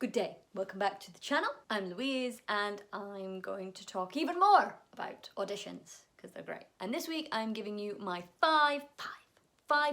Good day, welcome back to the channel. I'm Louise and I'm going to talk even more about auditions because they're great. And this week I'm giving you my five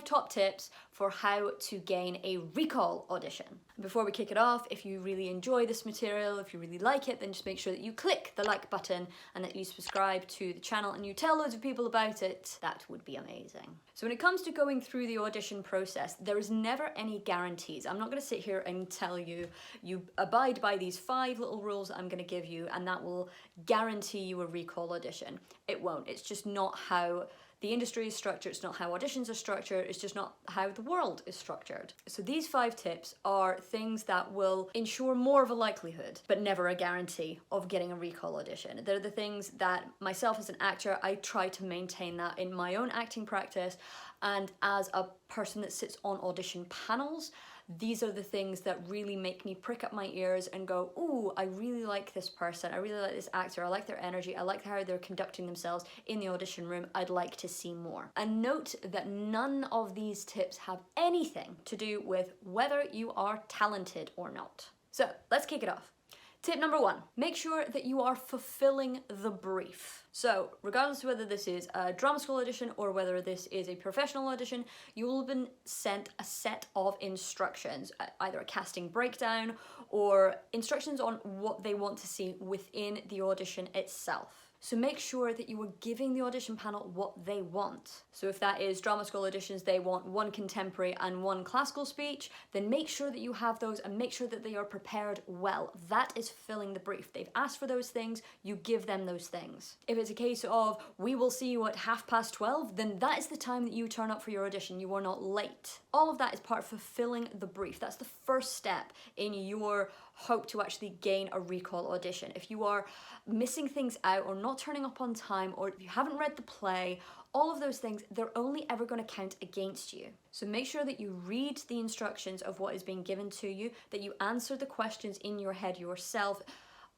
top tips for how to gain a recall audition. And before we kick it off, if you really enjoy this material, if you really like it, then just make sure that you click the like button and that you subscribe to the channel and you tell loads of people about it. That would be amazing. So when it comes to going through the audition process, there is never any guarantees. I'm not going to sit here and tell you, you abide by these 5 little rules I'm going to give you and that will guarantee you a recall audition. It won't. It's just not how the industry is structured, it's not how auditions are structured, it's just not how the world is structured. So these 5 tips are things that will ensure more of a likelihood, but never a guarantee, of getting a recall audition. They're the things that myself as an actor, I try to maintain that in my own acting practice, and as a person that sits on audition panels, these are the things that really make me prick up my ears and go, ooh, I really like this person, I really like this actor, I like their energy, I like how they're conducting themselves in the audition room, I'd like to see more. And note that none of these tips have anything to do with whether you are talented or not. So let's kick it off. Tip number 1, make sure that you are fulfilling the brief. So regardless of whether this is a drama school audition or whether this is a professional audition, you will have been sent a set of instructions, either a casting breakdown or instructions on what they want to see within the audition itself. So make sure that you are giving the audition panel what they want. So if that is drama school auditions, they want 1 contemporary and 1 classical speech, then make sure that you have those and make sure that they are prepared well. That is filling the brief. They've asked for those things, you give them those things. If it's a case of, we will see you at 12:30, then that is the time that you turn up for your audition. You are not late. All of that is part of fulfilling the brief. That's the first step in your hope to actually gain a recall audition. If you are missing things out or not turning up on time, or if you haven't read the play, all of those things, they're only ever going to count against you. So make sure that you read the instructions of what is being given to you, that you answer the questions in your head yourself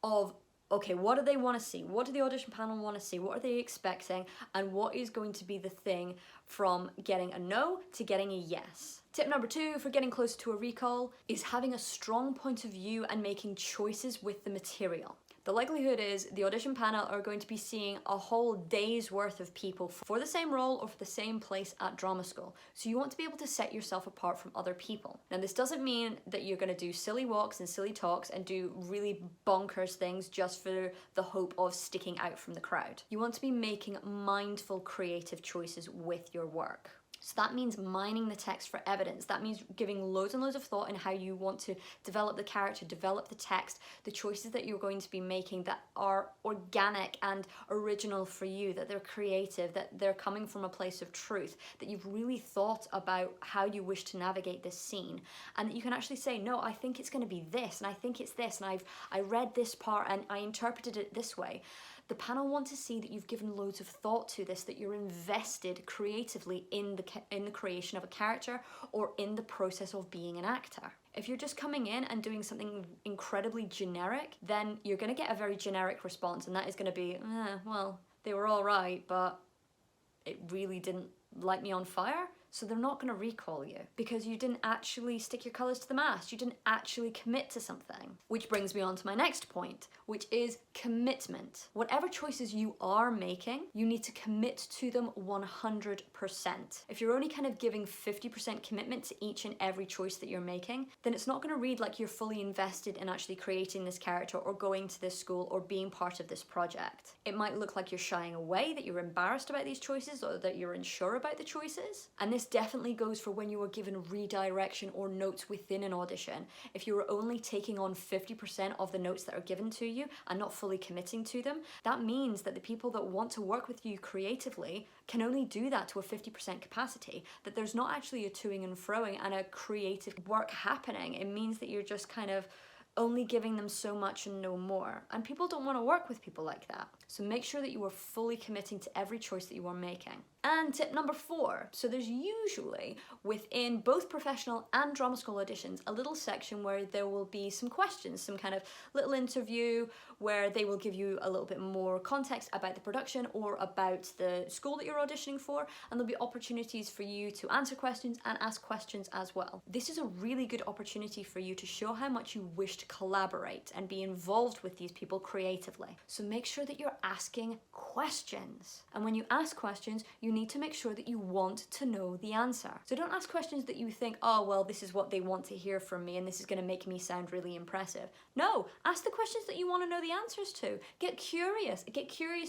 of, okay, what do they want to see? What do the audition panel want to see? What are they expecting? And what is going to be the thing from getting a no to getting a yes? Tip number 2 for getting closer to a recall is having a strong point of view and making choices with the material. The likelihood is the audition panel are going to be seeing a whole day's worth of people for the same role or for the same place at drama school. So you want to be able to set yourself apart from other people. Now this doesn't mean that you're going to do silly walks and silly talks and do really bonkers things just for the hope of sticking out from the crowd. You want to be making mindful, creative choices with your work. So that means mining the text for evidence. That means giving loads and loads of thought in how you want to develop the character, develop the text, the choices that you're going to be making that are organic and original for you, that they're creative, that they're coming from a place of truth, that you've really thought about how you wish to navigate this scene, and that you can actually say, no, I think it's going to be this, and I think it's this, and I read this part and I interpreted it this way. The panel want to see that you've given loads of thought to this, that you're invested creatively in the creation of a character or in the process of being an actor. If you're just coming in and doing something incredibly generic, then you're going to get a very generic response, and that is going to be, well, they were all right, but it really didn't light me on fire. So they're not going to recall you because you didn't actually stick your colours to the mast. You didn't actually commit to something. Which brings me on to my next point, which is commitment. Whatever choices you are making, you need to commit to them 100%. If you're only kind of giving 50% commitment to each and every choice that you're making, then it's not going to read like you're fully invested in actually creating this character or going to this school or being part of this project. It might look like you're shying away, that you're embarrassed about these choices or that you're unsure about the choices. And this definitely goes for when you are given redirection or notes within an audition. If you are only taking on 50% of the notes that are given to you and not fully committing to them, that means that the people that want to work with you creatively can only do that to a 50% capacity, that there's not actually a toing and froing and a creative work happening. It means that you're just kind of only giving them so much and no more. And people don't want to work with people like that. So make sure that you are fully committing to every choice that you are making. And tip number 4, so there's usually within both professional and drama school auditions a little section where there will be some questions, some kind of little interview where they will give you a little bit more context about the production or about the school that you're auditioning for, and there'll be opportunities for you to answer questions and ask questions as well. This is a really good opportunity for you to show how much you wish to collaborate and be involved with these people creatively. So make sure that you're asking questions. And when you ask questions, you need to make sure that you want to know the answer. So don't ask questions that you think, oh, well, this is what they want to hear from me and this is going to make me sound really impressive. No, ask the questions that you want to know the answers to. Get curious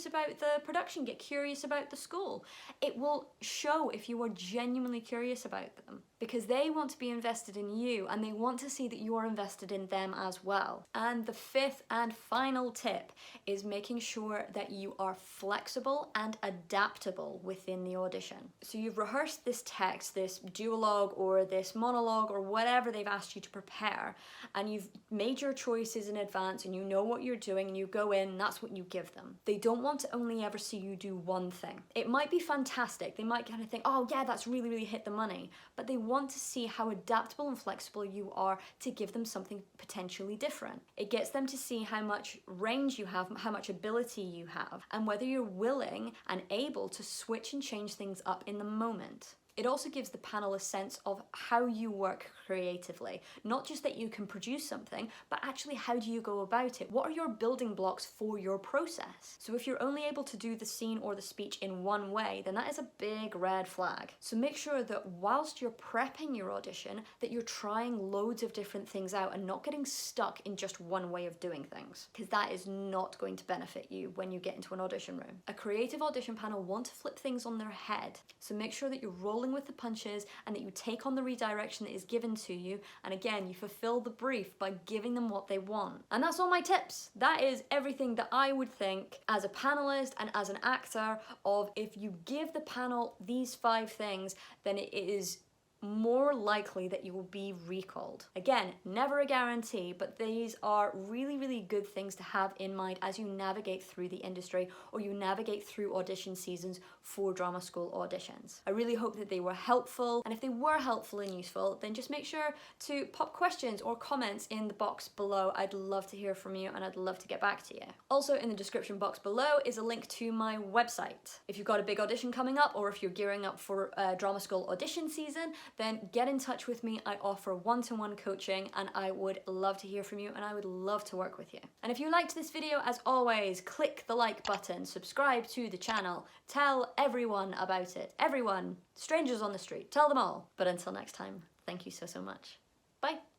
about the production, get curious about the school. It will show if you are genuinely curious about them, because they want to be invested in you and they want to see that you are invested in them as well. And the 5th and final tip is making sure that you are flexible and adaptable within the audition. So you've rehearsed this text, this duologue or this monologue or whatever they've asked you to prepare, and you've made your choices in advance and you know what you're doing and you go in and that's what you give them. They don't want to only ever see you do one thing. It might be fantastic. They might kind of think, oh yeah, that's really, really hit the money. But they want to see how adaptable and flexible you are to give them something potentially different. It gets them to see how much range you have, how much ability you have, and whether you're willing and able to switch and change things up in the moment. It also gives the panel a sense of how you work creatively. Not just that you can produce something, but actually how do you go about it? What are your building blocks for your process? So if you're only able to do the scene or the speech in one way, then that is a big red flag. So make sure that whilst you're prepping your audition, that you're trying loads of different things out and not getting stuck in just one way of doing things, because that is not going to benefit you when you get into an audition room. A creative audition panel want to flip things on their head. So make sure that you're rolling with the punches and that you take on the redirection that is given to you, and again, you fulfill the brief by giving them what they want. And that's all my tips. That is everything that I would think as a panelist and as an actor of, if you give the panel these 5 things, then it is more likely that you will be recalled. Again, never a guarantee, but these are really, really good things to have in mind as you navigate through the industry or you navigate through audition seasons for drama school auditions. I really hope that they were helpful, and if they were helpful and useful, then just make sure to pop questions or comments in the box below. I'd love to hear from you and I'd love to get back to you. Also, in the description box below is a link to my website. If you've got a big audition coming up, or if you're gearing up for drama school audition season, then get in touch with me. I offer one-to-one coaching and I would love to hear from you and I would love to work with you. And if you liked this video, as always, click the like button, subscribe to the channel, tell everyone about it. Everyone, strangers on the street, tell them all. But until next time, thank you so, so much. Bye.